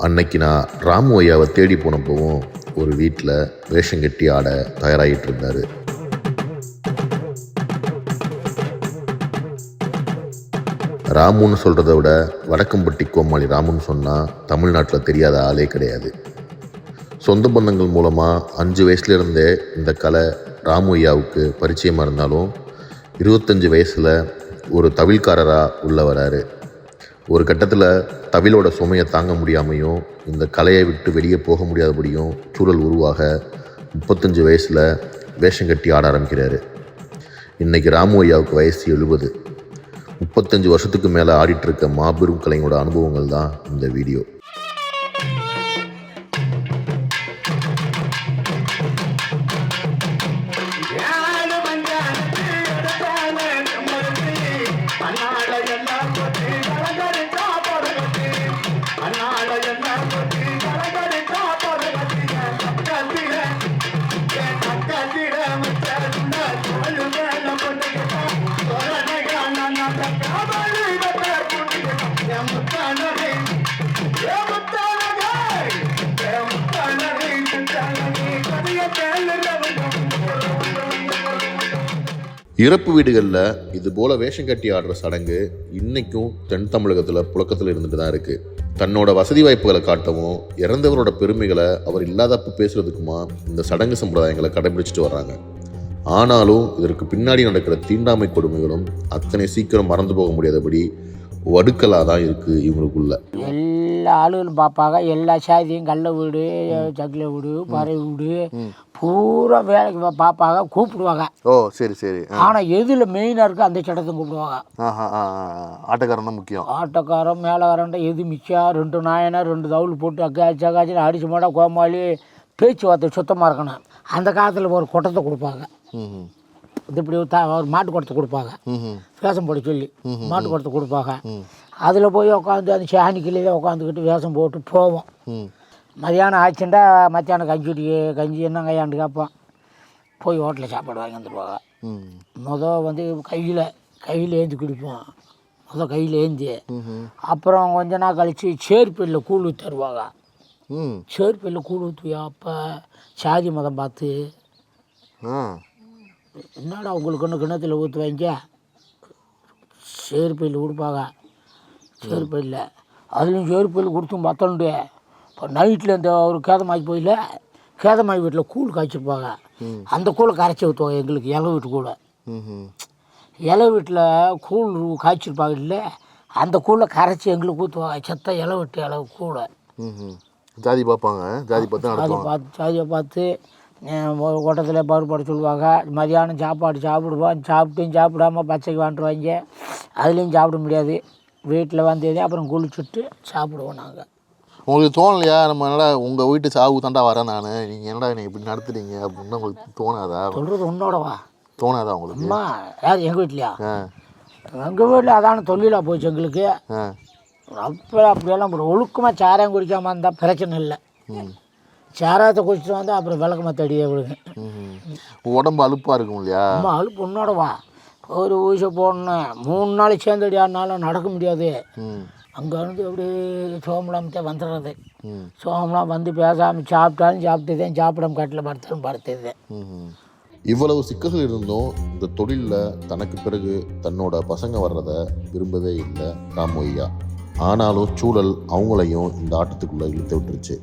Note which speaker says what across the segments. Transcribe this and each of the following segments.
Speaker 1: அன்னைக்கு நான் ராமு ஐயாவை தேடி போனப்போவும் ஒரு வீட்டில் வேஷம் கட்டி ஆட தயாராகிட்டு இருந்தார். ராமுன்னு சொல்கிறத விட வடக்கம்பட்டி கோமாளி ராமுன்னு சொன்னால் தமிழ்நாட்டில் தெரியாத ஆளே கிடையாது. சொந்த பந்தங்கள் மூலமாக 5 வயசுலேருந்தே இந்த கலை ராமு ஐயாவுக்கு பரிச்சயமாக இருந்தாலும் 25 வயசில் ஒரு தவில்காரராக உள்ள வராரு. ஒரு கட்டத்தில் தவிலோட சுமையை தாங்க முடியாமையும் இந்த கலையை விட்டு வெளியே போக முடியாதபடியும் சூழல் உருவாக 35 வயசில் வேஷம் கட்டி ஆட ஆரம்பிக்கிறாரு. இன்றைக்கி ராமு ஐயாவுக்கு வயசு 70. 35 வருஷத்துக்கு மேலே ஆடிட்டுருக்க மாபெரும் கலைஞரோட அனுபவங்கள் தான் இந்த வீடியோ. இறப்பு வீடுகளில் இது போல் வேஷம் கட்டி ஆடுற சடங்கு இன்றைக்கும் தென் தமிழகத்தில் புழக்கத்தில் இருந்துட்டு தான் இருக்குது. தன்னோட வசதி வாய்ப்புகளை காட்டவும் இறந்தவரோட பெருமைகளை அவர் இல்லாதப்ப பேசுகிறதுக்குமா இந்த சடங்கு சம்பிரதாயங்களை கடைபிடிச்சிட்டு வர்றாங்க. ஆனாலும் இதற்கு பின்னாடி நடக்கிற தீண்டாமை கொடுமைகளும் அத்தனை சீக்கிரம் மறந்து போக முடியாதபடி வடுக்கலாக தான் இருக்குது இவங்களுக்குள்ள.
Speaker 2: எல்லா ஆளுகளும் பார்ப்பாங்க, எல்லா சாதியும் கல்ல வீடு, சக்கில வீடு, பறை வீடு பூரா வேலைக்கு பார்ப்பாங்க, கூப்பிடுவாங்க.
Speaker 3: ஓ சரி சரி.
Speaker 2: ஆனால் எதில் மெயினாக இருக்குது அந்த சட்டத்தை கூப்பிடுவாங்க.
Speaker 3: ஆட்டக்காரன் தான் முக்கியம்.
Speaker 2: ஆட்டக்காரன் மேலக்காரன் எது மிச்சம் 2 நாயனா 2 தவுள் போட்டு அக்காச்சி அடிச்சு மாட்டா கோமாளி பேச்சுவார்த்தை சுத்தமாக இருக்கணும். அந்த காலத்தில் ஒரு கொட்டத்தை கொடுப்பாங்க, இது இப்படி ஒரு மாட்டு குடத்தை கொடுப்பாங்க, வேஷம் போட சொல்லி மாட்டு குடத்தை கொடுப்பாங்க. அதில் போய் உட்காந்து அந்த சாணிக்கிலேயே உட்காந்துக்கிட்டு வேஷம் போட்டு போவோம். மதியானம் ஆச்சுண்டா மத்தியானம் கஞ்சி என்ன கையாண்டு கேட்போம். போய் ஹோட்டலில் சாப்பாடு வாங்கி வந்துடுவாங்க. வந்து கையில் ஏந்தி குடிப்போம். கையில் ஏந்தி அப்புறம் கொஞ்ச நாள் கழித்து சேர்ப்பையில் கூழ் ஊற்றி தருவாங்க. சேர்ப்பையில் கூழ் ஊற்றுவியா? அப்போ சாதி மதம் பார்த்து என்னடா உங்களுக்கு கிணத்துல ஊற்றுவாங்க, சேர்ப்பையில் கொடுப்பாங்க. சேர்ப்பையில் அதுலேயும் சேர்ப்பையில் கொடுத்தும் பத்தணுண்டு. இப்போ நைட்டில் இந்த ஒரு கேதமாகி போயில கேதமாகி வீட்டில் கூழ் காய்ச்சிருப்பாங்க. அந்த கூழை கரைச்சி ஊற்றுவாங்க எங்களுக்கு. இலை வீட்டு கூழை இலை வீட்டில் கூழ் காய்ச்சிருப்பாங்க இல்லை, அந்த கூழை கரைச்சி எங்களுக்கு ஊற்றுவாங்க. செத்த இலை விட்டு இலை கூழை
Speaker 3: ஜாதி பார்ப்பாங்க.
Speaker 2: ஜாதியை பார்த்து ஓட்டத்தில் பாடுபாடு சொல்லுவாங்க. மதியானம் சாப்பாடு சாப்பிடுவோம். சாப்பிடாமல் பச்சைக்கு வாண்டுருவாங்க. அதுலேயும் சாப்பிட முடியாது. வீட்டில் வந்ததே அப்புறம் குளிச்சுட்டு சாப்பிடுவோம் நாங்கள்.
Speaker 3: உங்களுக்கு தோணலையா, நம்ம என்னடா உங்கள் வீட்டு சாவு தாண்டா வரேன் நான், நீங்கள் என்னடா என்னை இப்படி நடத்துறீங்க அப்படின்னு உங்களுக்கு தோணாதா?
Speaker 2: சொல்கிறது உன்னோடவா
Speaker 3: தோணாதா உங்களுக்கு?
Speaker 2: அம்மா யார் எங்கள் வீட்லையா? எங்கள் வீட்டில் அதான தொழிலாக போச்சு எங்களுக்கு. அப்போ அப்படியெல்லாம் ஒழுக்கமாக சாராயம் குடிக்காமல் இருந்தால் பிரச்சனை இல்லை. சாராயத்தை குடிச்சிட்டு வந்தால் அப்புறம் விளக்கமாக தடியே விடுங்க.
Speaker 3: உடம்பு அலுப்பாக இருக்கும் இல்லையா?
Speaker 2: அம்மா அலுப்பு உன்னோடவா? ஒரு ஊசி போடணும் 3 நாள் சேர்ந்தடி ஆனாலும் நடக்க முடியாது. அங்கே இருந்து அப்படியே சோமலாமத்தே வந்துடுறது. சோமலாம் வந்து பேசாமல் சாப்பிட்டாலும் சாப்பிட்டுதேன், சாப்பிடாம கட்டில் படுத்ததேன்.
Speaker 1: இவ்வளவு சிக்கல்கள் இருந்தும் இந்த தொழிலில் தனக்கு பிறகு தன்னோட பசங்க வர்றதை விரும்பவே இல்லை ராமு ஐயா. ஆனாலும் சூழல் அவங்களையும் இந்த ஆட்டத்துக்குள்ளே இழுத்து விட்டுருச்சு.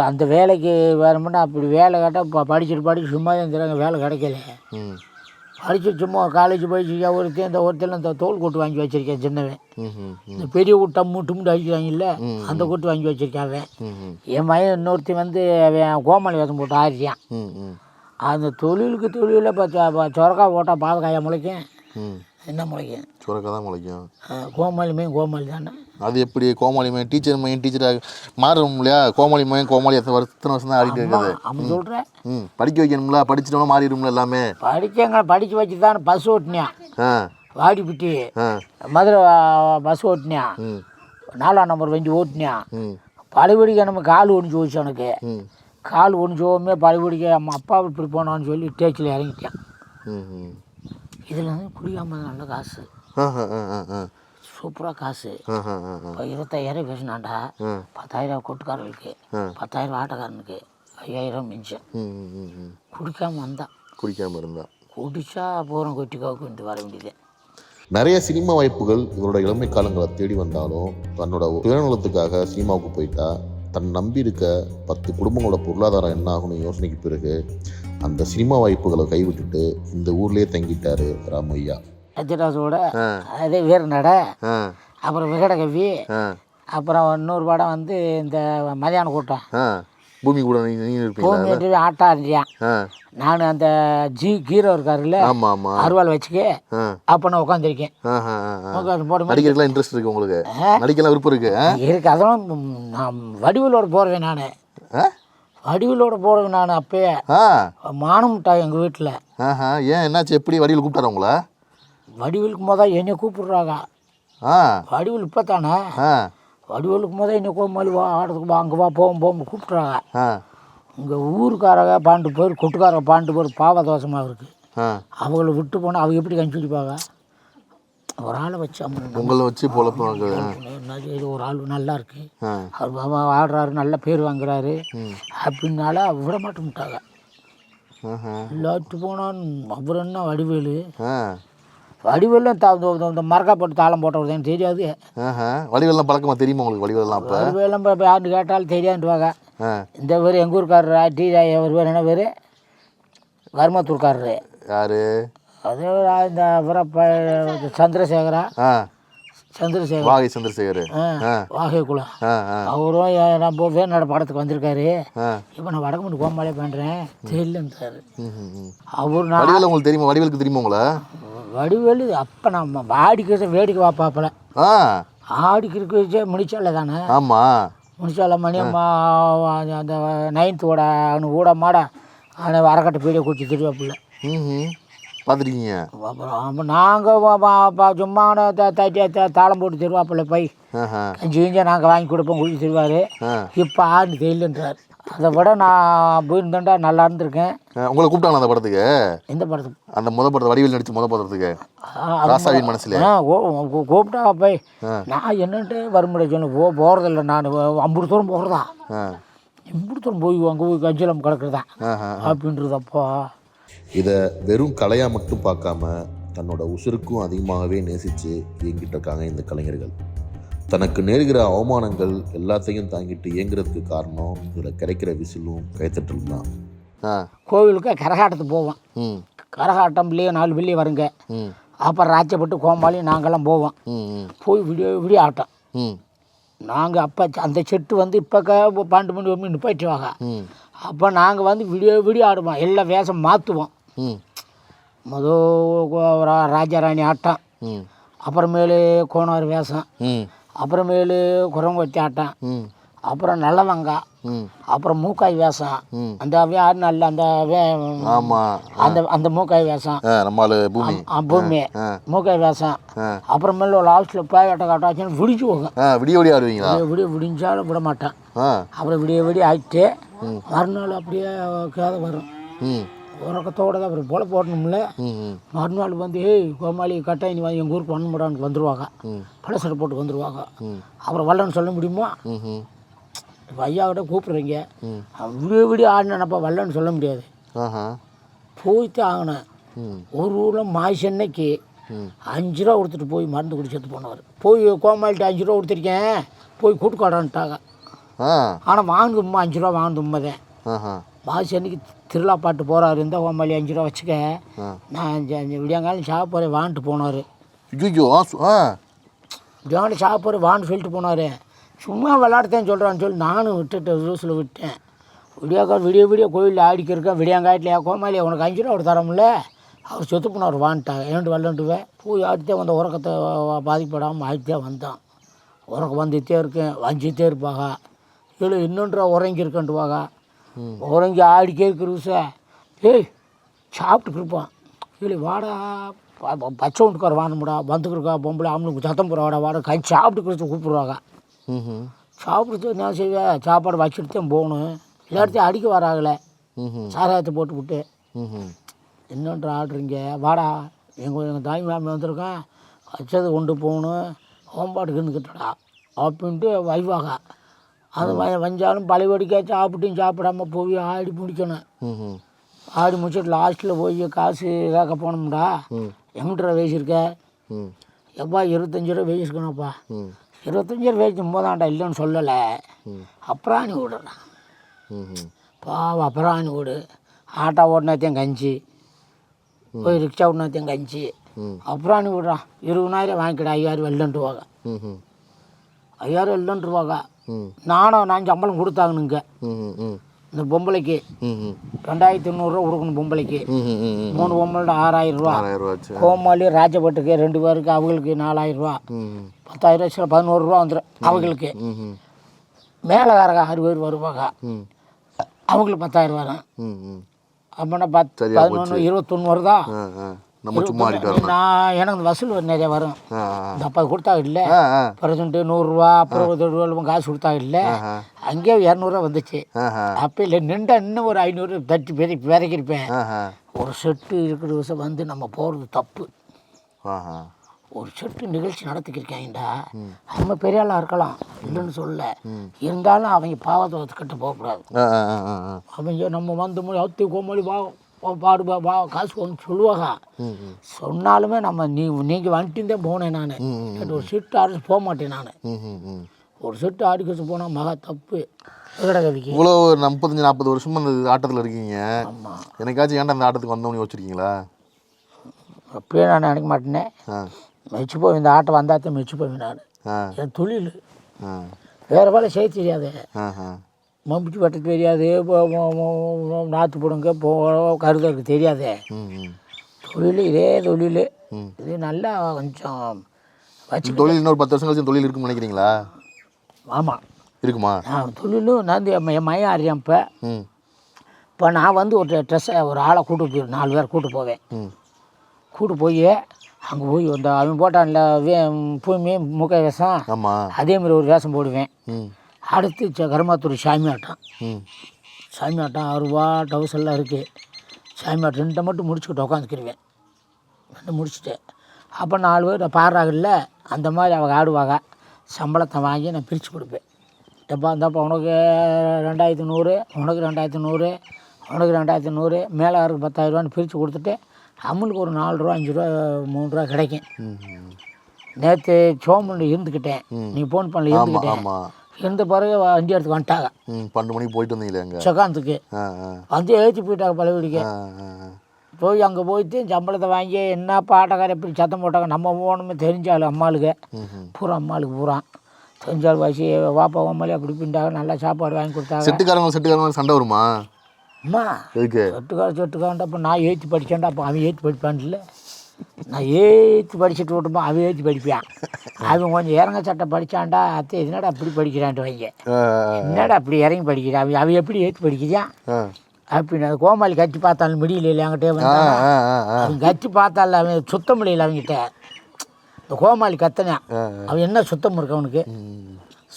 Speaker 2: அந்த வேலைக்கு வேணும்னா அப்படி வேலை கேட்டால் படிச்சுட்டு சும்மா தான் இருக்கிறாங்க, வேலை கிடைக்கல. படிச்சு சும்மா காலேஜ் போயிடுச்சு. ஒருத்தர் இந்த தோல் கொட்டு வாங்கி வச்சிருக்கேன் சின்னவன். இந்த பெரிய டம்முட்டு அடிக்கிறாங்கல்ல, அந்த கொட்டு வாங்கி வச்சிருக்கேன் அவன். என் மகன் இன்னொருத்தி வந்து அவன் கோமாளி வேஷம் போட்டு ஆயிடுச்சான். அந்த தொழிலில் இப்போ சொரக்காய் போட்டால் பாவக்காயா முளைக்கும், என்ன முளைக்கும்?
Speaker 3: சொரக்காய் தான் முளைக்கும்.
Speaker 2: கோமாளி தானே.
Speaker 3: அது எப்படி கோமாளி மையம் டீச்சராக மாறும் இல்லையா? கோமாளி எத்தனை வருஷம் தான் ஆடிட்டு இருக்குது.
Speaker 2: அப்படி சொல்கிறேன்.
Speaker 3: படிக்க வைக்கணும்ல, படிச்சிட்டோம்னா மாறிடும்ல எல்லாமே.
Speaker 2: படிக்க வச்சு தான் பஸ் ஓட்டினியா, வாடிப்பிட்டி மதுரை பஸ் ஓட்டினியா, 4ஆம் நம்பர் வண்டி ஓட்டினியா. பழையபடிக்க நம்ம கால் ஒடிஞ்சு போச்சு. எனக்கு கால் ஒடிஞ்சோமே பழையபடிக்க அம்மா அப்பா இப்படி போனான்னு சொல்லி டேச்சில் இறங்கிட்டேன். இதில் வந்து குடிக்காமல் நல்ல காசு. சூப்பராக காசு.
Speaker 3: ஆ ஆ ஆ
Speaker 2: இப்போ 25,000 பேசினாண்டா, 10,000 கொட்டுக்காரர்களுக்கு, 10,000 ஆட்டக்காரனுக்கு, 5,000 மிஞ்சம். குடிக்காமல் வந்தான்.
Speaker 3: குடிக்காமல் இருந்தான்.
Speaker 2: குடிச்சா பூரம் கொட்டிக்காவுக்கு வந்து வர வேண்டியது.
Speaker 1: நிறைய சினிமா வாய்ப்புகள் இவரோட இளமை காலங்களை தேடி வந்தாலும் தன்னோட சுயநலத்துக்காக சினிமாவுக்கு போயிட்டா தன் நம்பி இருக்க 10 குடும்பங்களோட பொருளாதாரம் என்ன ஆகும்னு யோசனைக்கு பிறகு அந்த சினிமா வாய்ப்புகளை கைவிட்டுட்டு இந்த ஊர்லேயே தங்கிட்டாரு ராமையா.
Speaker 2: அஜராஜோட அதே வீர நட, அப்புறம் விகடகவி, அப்புறம் இன்னொரு படம் வந்து இந்த மதியான கூட்டம்,
Speaker 3: பூமி கூட நீங்க
Speaker 2: பூமி ஆட்டாண்டியான். நான் அந்த ஹீரோ இருக்காருல்ல, அருவாள் வச்சுக்க அப்போ நான் உட்காந்துருக்கேன்.
Speaker 3: நடிக்கிறதுலாம் இன்ட்ரெஸ்ட் இருக்கு உங்களுக்கு? நடிக்கலாம் விருப்பம் இருக்கு?
Speaker 2: இருக்கு. அதெல்லாம் நான் வடிவிலோட போடுவேன். நான் வடிவிலோட போடுவேன். நான் அப்பயே மானமுட்டா எங்கள் வீட்டில்.
Speaker 3: ஏன் என்னாச்சு? எப்படி வடிவில் கூப்பிட்டாரு உங்களை?
Speaker 2: வடிவிலுக்கு மொதல் என்னை கூப்பிடுறாங்க. வடிவில் இப்போ தானே வடிவலுக்கு மொதல் என்னை கோமாளி வா, ஆடுறதுக்கு வா, அங்கே வா, போகும் கூப்பிட்றாங்க. இங்கே ஊருக்காரங்க 12 பேர், கொட்டுக்காரங்க 12 பேர் பாவதோஷமாக இருக்குது. அவங்கள விட்டு போனால் அவங்க எப்படி கஞ்சிடிப்பாங்க? ஒரு ஆளை வச்சு
Speaker 3: உங்களை வச்சு பொழப்பாங்க.
Speaker 2: ஒரு ஆள் நல்லா இருக்கு, அவர் ஆடுறாரு, நல்ல பேர் வாங்குறாரு அப்படின்னால விட மாட்டேன்ட்டாங்க. இல்லாட்டு போனான் அவர் என்ன வடிவேலு. வடிவெல்லாம் இந்த மரக்கா போட்டு தாளம் போட்டவர் எனக்கு தெரியாது.
Speaker 3: வடிவெல்லாம் பழக்கமாக தெரியுமா உங்களுக்கு? வடிவெல்லாம் அப்போ
Speaker 2: வடிவெல்லாம் இப்போ யாருன்னு கேட்டாலும் தெரியாதுவாங்க. இந்த பேர் எங்கள் ஊருக்காரரா டி அவர் பேர் என்ன பேர்? வருமத்தூர்காரரு. யார் அது? இந்த சந்திரசேகரா, சந்திரசேகர், வாகை சந்திரசேகர், வாகை குலம். அவரும் நம்ம வேணாட படத்துக்கு வந்திருக்காரு. இப்போ நான் வடக்குமட்டு கோமாளே பண்ணுறேன் தெரியலன்றாரு. அவர் நான் உங்களுக்கு தெரியுமா? வடிவேலுக்கு தெரியுமா உங்களை? வடிவேலு அப்போ நம்ம ஆடிக்கிறத வேடிக்கை பார்ப்பாப்பில். ஆடிக்கிறக்கு முடிச்சால தானே? ஆமாம், முடிச்சால மணி அந்த 9th அவனு கூட மாட அவனை அரக்கட்டை பீடியை குடிச்சு திருவாப்பில்ல. பார்த்துருக்கீங்க? அப்புறம் நாங்கள் சும்மா தட்டி தாளம் போட்டு தருவாப்பில்ல. பை கஞ்சி கிஞ்சா நாங்கள் வாங்கி கொடுப்போம், குடிச்சு தருவார். இப்போ ஆடு தெரியலன்றார். அதை விட நான் போயிருந்தேன்டா நல்லா இருந்திருக்கேன். உங்களை கூப்பிட்டாங்க அந்த படத்துக்கு? எந்த படத்துக்கு? அந்த படத்தை வடிவேல் நடிச்சு படத்துக்கு ராசாவின் மனசில் கூப்பிட்டா போய் நான் என்னன்ட்டு வருமுறை சொன்ன போகிறதில்ல. நான் 50 தூரம் போகிறதா, 50 தூரம் போய் அங்கே போய் கஞ்சிலம் கிடக்குறதா அப்படின்றதப்போ.
Speaker 1: இதை வெறும் கலையாக மட்டும் பார்க்காம தன்னோட உசுருக்கும் அதிகமாகவே நேசித்து இயங்கிட்டு இருக்காங்க இந்த கலைஞர்கள். தனக்கு நேர்கிற அவமானங்கள் எல்லாத்தையும் தாங்கிட்டு இயங்குறதுக்கு காரணம் இதில் கிடைக்கிற விசிலும் கைத்தட்டலும் தான்.
Speaker 2: கோவிலுக்கு கரகாட்டத்துக்கு போவோம். கரகாட்டம் பிள்ளையோ 4 பிள்ளையும் வருங்க. அப்புறம் ராஜப்பட்டு கோம்பாலையும் நாங்கள்லாம் போவோம். போய் விடிய ஆட்டம். நாங்கள் அப்போ அந்த செட்டு வந்து இப்போ 12 மணி 1 மணி நிப்பாட்டுவாங்க. அப்போ நாங்கள் வந்து விடிய ஆடுவோம். எல்லாம் வேஷம் மாற்றுவோம். ராஜாராணி ஆட்டம், அப்புறமேலு கோனார் வேஷம், அப்புறமேலு குரங்கொத்தி ஆட்டம், அப்புறம் நல்லவங்கா, அப்புறம் மூக்காய் வேஷம். அந்த நல்ல அந்த அந்த அந்த மூக்காய் வேஷம், பூமி மூக்காய் வேஷம். அப்புறமேல லாஸ்ட்டில் பேயாட்ட காட்டாச்சுன்னு விடிச்சு போகும். விடிய ஆடுவீங்களா? விடிஞ்சாலும் விட மாட்டேன். அப்புறம் விடிய ஆகிட்டு மறுநாள் அப்படியே கேதை வரும். உறக்கத்தோடு தான் அப்புறம் போல போடணும்ல. மறுநாள் வந்து கோமாளி கட்டாயி நீ எங்கள் ஊருக்கு வன்முடான்னு வந்துடுவாங்க. பழசடை போட்டு வந்துடுவாங்க. அப்புறம் வரலன்னு சொல்ல முடியுமா? இப்போ ஐயாவிட்ட கூப்பிட்றீங்க, விடிய ஆடினப்போ வரலன்னு சொல்ல முடியாது. போய்த்து ஆகினேன். ஒரு ஊரில் மாய் சென்னைக்கு 5 ரூபா கொடுத்துட்டு போய் மருந்து குடிச்சிட்டு போனவர். போய் கோமாளிட்டு 5 ரூபா கொடுத்துருக்கேன், போய் கூட்டுக்காடான்ட்டாங்க. ஆனால் வாங்குதும்மா 5 ரூபா வாங்குதும்மாதேன். மாய் சென்னைக்கு திருவிழா பாட்டு போகிறாரு. இந்த கோமாளி 5 ரூபா வச்சுக்க, நான் விடியாங்காலம் சாப்பிட்றேன் வான்ட்டு போனார். விடியாங்காலம் சாப்பிட்றேன் வான்னு சொல்லிட்டு போனார். சும்மா விளாடுத்தேன்னு சொல்கிறான்னு சொல்லி நானும் விட்டுட்டு ரூஸில் விட்டேன். விடிய கோயிலில் ஆடிக்கிறக்கேன். விடியாங்காட்டில் கோமாளி உனக்கு 5 ரூபா அவர் தரோம்ல. அவர் செத்து போனார் வான்ட்டாங்க. ஏன்ட்டு வரலன்ட்டுவேன். போய் ஆடித்தே வந்த உறக்கத்தை பாதிப்படாமல் ஆடித்தே வந்தான். உறக்கம் வந்துகிட்டே இருக்கேன், வஞ்சித்தே இருப்பாங்க. இல்லை இன்னொன்றா உறங்கியிருக்கேன்ட்டுவாங்க. உறங்கி ஆடிக்கே இருக்கிற ஏய் சாப்பிட்டு இருப்பான். இல்லை வாடா பச்சை வீட்டுக்கார வாங்கமுடா வந்துக்கிருக்கா பொம்பளை அவனுக்கு சத்தம் போகிற வாடா கை சாப்பிட்டு கூப்பிடுவாங்க. சாப்பிடுறது என்ன செய்வேன்? சாப்பாடு வச்சுட்டு தான் போகணும். எல்லாத்தையும் அடிக்க வராங்களே, சாராயத்தை போட்டுவிட்டு. இன்னொன்று ஆடுறீங்க வாடா, எங்கள் தாய் மாமி வந்திருக்கேன், வச்சது கொண்டு போகணும், கோம்பாட்டுக்கு இருந்துக்கிட்டடா அப்படின்ட்டு வைவாக அது வந்தாலும் பழையபடிக்கா சாப்பிட்டும் சாப்பிடாம போய் ஆடி முடிக்கணும். ஆடி முடிச்சுட்டு லாஸ்ட்டில் போய் காசு கேட்க போனோம்டா. எங்கிட்ட ரூபா வயசிருக்க? எப்பா 25 ரூபா வயசுக்கணும்ப்பா. 25 ரூபா வயசு போதான்டா இல்லைன்னு சொல்லலை. அப்புறாணி விடுறா பாவம், அப்புறாணி விடு. ஆட்டோ ஓட்டினாத்தையும் கஞ்சி, போய் ரிக்ஷா ஓட்டினாத்தையும் கஞ்சி. அப்புறாணி விடுறான். 20,000 வாங்கிக்கிட, 5,000 இல்லைன்ட்டு வாங்க. 5,000 இல்லைன்ட்டு வாங்க. நான் சம்பளம் கொடுத்தாங்கனுங்க இந்த பொம்பளைக்கு. 2,300 கொடுக்கணும் பொம்பளைக்கு. 3 பொம்பளை 6,000 ரூபா. கோமாளி ராஜபட்டுக்கு 2 பேருக்கு அவங்களுக்கு 4,000 ரூபா. 10,000 ரூபா 11 ரூபா வந்துடும் அவங்களுக்கு. மேலக்காரங்க 6 பேர் வருவாங்க, அவங்களுக்கு 10,000 வரும். அப்படின்னா 10, 11, 21 வருதா? நான் எனக்கு வசூல் நிறைய வரும். இந்த அப்பா கொடுத்தாங்க இல்லை பர்சன்ட்டு 100 ரூபா, அப்புறம் 100 ரூபா காசு கொடுத்தாங்க இல்லை, அங்கேயே 200 வந்துச்சு. அப்போ இல்லை நின்றா இன்னும் ஒரு 500 தட்டி விதைக்கிருப்பேன். ஒரு செட்டு இருக்கிற விஷயம் வந்து நம்ம போகிறது தப்பு. ஒரு செட்டு நிகழ்ச்சி நடத்திக்கிருக்காங்கடா. அவங்க பெரிய ஆளாக இருக்கலாம் இல்லைன்னு சொல்ல, இருந்தாலும் அவங்க பாவத்தை ஒத்துக்கிட்டு போகக்கூடாது. அவங்க நம்ம வந்து அத்தி கோமொழி பாடு காசு ஒன்று சொல்லுவாங்க. சொன்னாலுமே நம்ம நீங்கள் வந்துட்டு போனேன். நான் ஒரு செட்டு ஆடிச்சு போக மாட்டேன். நான் ஒரு செட்டு ஆடிக்கச்சு போனால் மகா தப்பு. கவிக்கு
Speaker 3: இவ்வளோ 35-40 வருஷமா அந்த ஆட்டத்தில் இருக்கீங்க. எனக்காச்சும் ஏன்டா அந்த ஆட்டத்துக்கு வந்தோன்னு யோசிச்சிருக்கீங்களா?
Speaker 2: அப்பயே நான் நினைக்க மாட்டேனே. மெச்சு போய் இந்த ஆட்டம் வந்தாத்தான் மெச்சு போவேன். நான் என் தொழில் வேறு வேலை செய்ய தெரியாது. மம்பிச்சு வெட்ட தெரியாது, நாற்று போடுங்க கருதற்கு தெரியாது. தொழில் இதே தொழில் இது நல்லா கொஞ்சம் வச்சு
Speaker 3: தொழில் இன்னொரு 10 வருஷம் கழிச்சு தொழில் இருக்குன்னு நினைக்கிறீங்களா?
Speaker 2: ஆமாம்
Speaker 3: இருக்குமா?
Speaker 2: தொழிலும் நான் என் மையம் அறியான். இப்போ நான் வந்து ஒரு ட்ரெஸ்ஸை ஒரு ஆளை கூட்டு போய் 4 பேர் கூட்டு போவேன். கூட்டு போய் அங்கே போய் அந்த அவன் போட்டான்ல பூமி முக வேஷம், அதேமாதிரி ஒரு வேஷம் போடுவேன். அடுத்து கருமாத்தூர் சாமி ஆட்டம். சாமி ஆட்டம் 6 ரூபா டவுஸ் எல்லாம் இருக்குது. சாமி ஆட்டம் 2 மட்டும் முடிச்சுக்கிட்டு உட்காந்துக்கிடுவேன். 2 முடிச்சுட்டு அப்போ 4 பேர் பாடுறாங்கல்ல, அந்த மாதிரி அவங்க ஆடுவாங்க. சம்பளத்தை வாங்கி நான் பிரித்து கொடுப்பேன். எப்போ இந்தப்போ உனக்கு 2,100, உனக்கு 2,100, உனக்கு 2,100, மேலாருக்கு 10,000 ரூபான்னு பிரித்து கொடுத்துட்டு நம்மளுக்கு ஒரு 4 ரூபா 5 ரூபா 3 ரூபா கிடைக்கும். நேற்று சோமன் இருந்துக்கிட்டேன், நீ ஃபோன் பண்ணல இருந்துக்கிட்டேன். இருந்த பிறகு வண்டி எடுத்து வந்துட்டாங்க.
Speaker 3: 12 மணிக்கு போயிட்டு வந்தீங்களே அங்கே
Speaker 2: செகாந்துக்கு வந்து ஏற்றி போயிட்டாங்க பழையபடிக்க. போய் அங்கே போயிட்டு சம்பளத்தை வாங்கி என்ன பாட்டக்கார எப்படி சத்தம் போட்டாங்க. நம்ம போகணுமே தெரிஞ்சாலும் அம்மாளுக்கு பூரா அம்மாளுக்கு பூரா தெரிஞ்சாலும் வாசி வாப்பா அம்மாலே அப்படி பின்ட்டாங்க. நல்லா சாப்பாடு வாங்கி கொடுத்தாங்க.
Speaker 3: செட்டுக்காரங்க சண்டை வருமா?
Speaker 2: அம்மா செட்டுக்காரன்டா. அப்போ நான் ஏற்றி படித்தேன்டா. அப்போ அவன் ஏற்றி படிப்பான் இல்லை, நான் ஏற்றி படிச்சுட்டு விட்டுப்போம். அவன் ஏற்றி படிப்பான். அவன் கொஞ்சம் இறங்க சட்டை படித்தான்டா. அத்தை என்னடா அப்படி படிக்கிறான்ட்டு வைங்க, என்னடா அப்படி இறங்கி படிக்கிறான். அவன் எப்படி ஏற்றி படிக்கிறான் அப்படின்னு அது கோமாளி கட்டி பார்த்தாலும் முடியல இல்லை. என்கிட்ட வந்து அவன் கட்டி பார்த்தால அவன் சுத்தம் முடியல. அவங்ககிட்ட இந்த கோமாளி கத்தனான். அவன் என்ன சுத்தம் இருக்கு அவனுக்கு?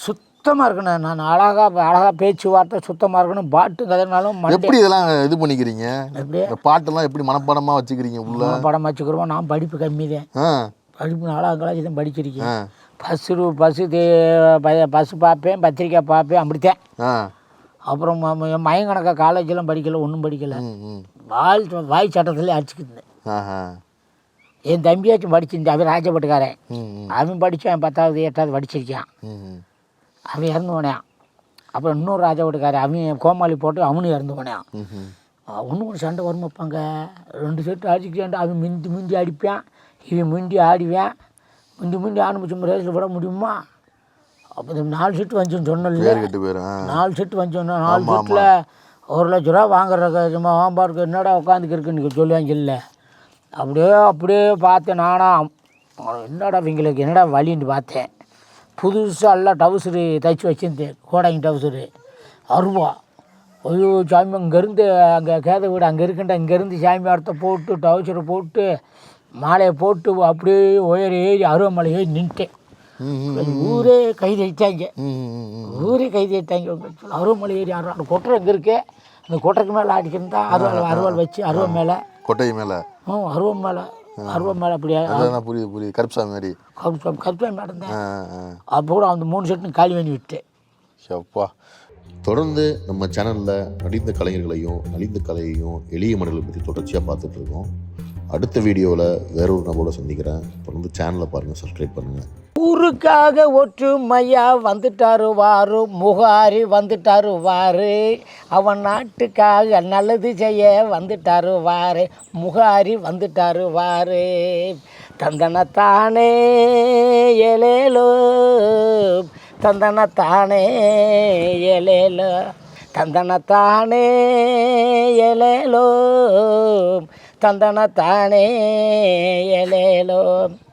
Speaker 2: சுத்தமாக இருக்கணும். நான் அழகாக பேச்சுவார்த்தை சுத்தமாக இருக்கணும். பாட்டு கதைனாலும்
Speaker 3: எப்படி இதெல்லாம் இது பண்ணிக்கிறீங்க? எப்படி பாட்டெல்லாம் எப்படி மனப்பாடமாக வச்சுக்கிறீங்க? உள்ள
Speaker 2: மனப்பாடம் வச்சுக்கிறோம். நான் படிப்பு கம்மி தான். படிப்பு 4ஆம் கிளாஸ் தான் படிச்சிருக்கேன். பஸ்ஸு பார்ப்பேன், பத்திரிக்கை பார்ப்பேன், அப்படித்தான். அப்புறம் என் மயங்கணக்கா காலேஜெலாம் படிக்கலை, ஒன்றும் படிக்கலை. வாய் சட்டத்தில் அடிச்சுக்கிட்டேன். என் தம்பியாச்சும் படிச்சிருந்தேன். அவன் ராஜபட்டுக்காரன். அவன் படித்தான் 10வது 8வது படிச்சிருக்கான். அவன் இறந்து போனான். அப்புறம் இன்னொரு ராஜபட்டுக்காரன் அவன் கோமாளி போட்டு அவனும் இறந்து போனான். ஒன்று சண்டை வருமாப்பாங்க. 2 செட்டு அடிச்சுக்கிட்டேன். அவன் முந்தி அடிப்பான், இவன் முந்தி ஆடிவேன். முந்தி ஆரம்பிச்சு ரேஸில் போட முடியுமா? அப்போ இந்த 4 செட்டு வந்துச்சுன்னு சொன்னல, 4 செட்டு வந்துச்சோன்னா 4 செட்டில் 1,00,000 ரூபா வாங்குறதுக்கு சும்மா வாம்பாருக்கு என்னடா உட்காந்துக்கிருக்குன்னு சொல்லுவாங்க இல்லை. அப்படியே பார்த்தேன் நானா. என்னடா இவங்களுக்கு என்னடா வலின்னு பார்த்தேன். புதுசாக எல்லாம் டவுசரு தைச்சி வச்சுருந்தேன், கோடாங்கி டவுசரு 6 ரூபா. ஐயோ சாமி, அங்கேருந்து அங்கே கேத வீடு அங்கே இருக்குண்டா, இங்கேருந்து சாமி அடுத்த போட்டு டவுசரை போட்டு மாலையை போட்டு அப்படியே உயர ஏறி அருவமலை ஏறி நின்ட்டேன். ஊரே கைது வைத்தாங்க, ஊரே கைது வைத்தாங்க. அருவமலை ஏறி அந்த கொட்டரை எங்கே இருக்கு, அந்த கொட்டரைக்கு மேலே ஆடிக்கிருந்தா அருவாள் வச்சு அருவம் மேலே
Speaker 3: கொட்டை மேலே
Speaker 2: அருவம் மேலே அருவம் மேலே அப்படியே
Speaker 3: அதான் புரியுது கருப்புசாமி மாதிரி.
Speaker 2: கருப்பாக நடந்தேன்.
Speaker 3: ஆ ஆ
Speaker 2: அப்போ கூட அந்த 3 செட்டு காலி பண்ணி விட்டேன்.
Speaker 3: சப்பா.
Speaker 1: தொடர்ந்து நம்ம சேனலில் நலிந்த கலைஞர்களையும் நலிந்த கலையையும் எளிய மனிதர்களை பற்றி தொடர்ச்சியாக பார்த்துட்ருக்கோம். அடுத்த வீடியோவில் வேற ஒரு நபரோட சந்திக்கிறேன். தொடர்ந்து சேனலை பாருங்கள், சப்ஸ்கிரைப் பண்ணுங்கள்.
Speaker 2: ஊருக்காக ஒற்றுமையா வந்துட்டாரு வாரு, முகாரி வந்துட்டாரு வாரு, அவன் நாட்டுக்காக நல்லது செய்ய வந்துட்டாரு வாரு, முகாரி வந்துட்டாரு வாரு. தந்தனத்தானே ஏலேலோ, தந்தனத்தானே ஏலேலோ, தந்தனத்தானே ஏலேலோ, தந்தனத்தானே ஏலேலோ.